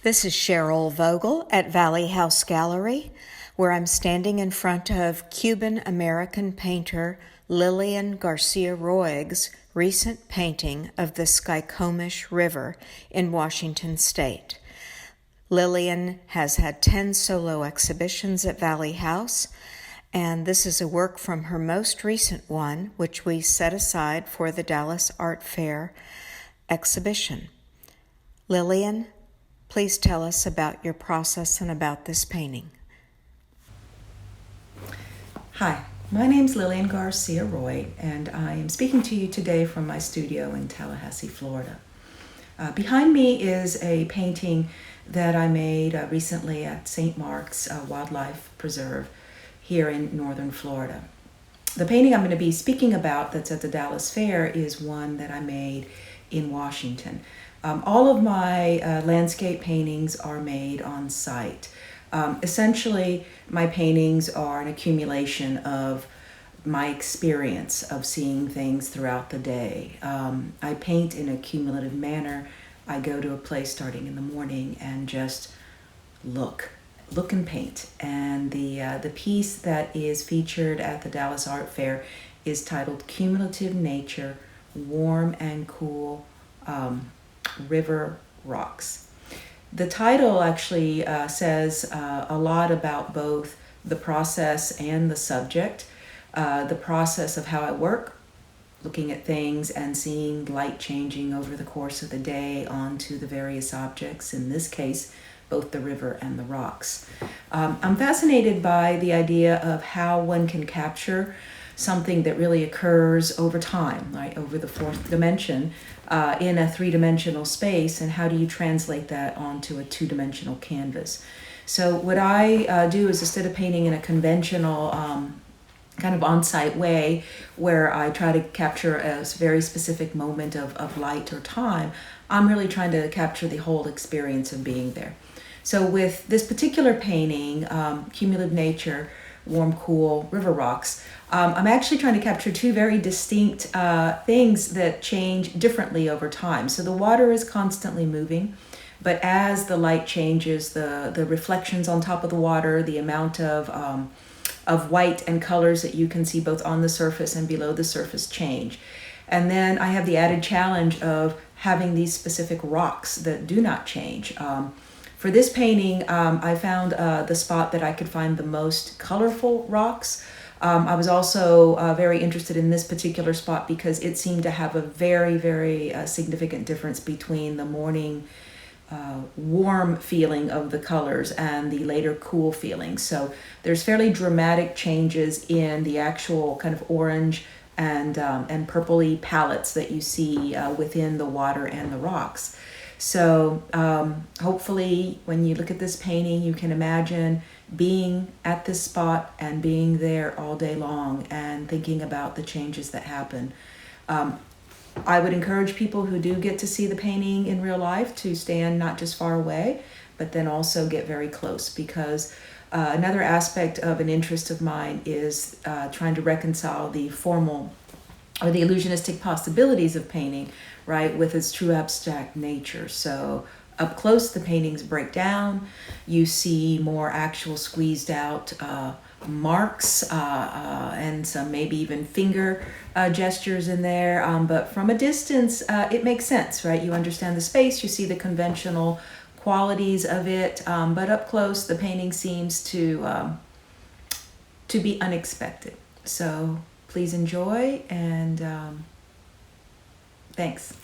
This is Cheryl Vogel at Valley House Gallery, where I'm standing in front of Cuban-American painter Lilian Garcia-Roig's recent painting of the Skykomish River in Washington State. Lilian has had 10 solo exhibitions at Valley House, and this is a work from her most recent one, which we set aside for the Dallas Art Fair exhibition. Lilian, please tell us about your process and about this painting. Hi, my name's Lilian Garcia-Roig, and I am speaking to you today from my studio in Tallahassee, Florida. Behind me is a painting that I made recently at St. Mark's Wildlife Preserve here in northern Florida. The painting I'm going to be speaking about that's at the Dallas Fair is one that I made in Washington. All of my landscape paintings are made on site. Essentially, my paintings are an accumulation of my experience of seeing things throughout the day. I paint in a cumulative manner. I go to a place starting in the morning and just look and paint. And the piece that is featured at the Dallas Art Fair is titled Cumulative Nature, Warm and Cool River Rocks. The title actually says a lot about both the process and the subject. The process of how I work, looking at things and seeing light changing over the course of the day onto the various objects, in this case, both the river and the rocks. I'm fascinated by the idea of how one can capture something that really occurs over time, right, over the fourth dimension, in a three-dimensional space, and how do you translate that onto a two-dimensional canvas. So what I do is, instead of painting in a conventional kind of on-site way where I try to capture a very specific moment of light or time, I'm really trying to capture the whole experience of being there. So with this particular painting, Cumulative Nature, Warm, Cool River Rocks, I'm actually trying to capture two very distinct things that change differently over time. So the water is constantly moving, but as the light changes, the reflections on top of the water, the amount of white and colors that you can see both on the surface and below the surface change. And then I have the added challenge of having these specific rocks that do not change. For this painting, I found the spot that I could find the most colorful rocks. I was also very interested in this particular spot because it seemed to have a very, very significant difference between the morning warm feeling of the colors and the later cool feeling. So there's fairly dramatic changes in the actual kind of orange and purpley palettes that you see within the water and the rocks. So hopefully when you look at this painting, you can imagine being at this spot and being there all day long and thinking about the changes that happen. I would encourage people who do get to see the painting in real life to stand not just far away, but then also get very close, because another aspect of an interest of mine is trying to reconcile the formal or the illusionistic possibilities of painting, right, with its true abstract nature. So up close, the paintings break down. You see more actual squeezed out marks and some maybe even finger gestures in there. But from a distance, it makes sense, right? You understand the space, you see the conventional qualities of it, but up close, the painting seems to be unexpected. So please enjoy, and thanks.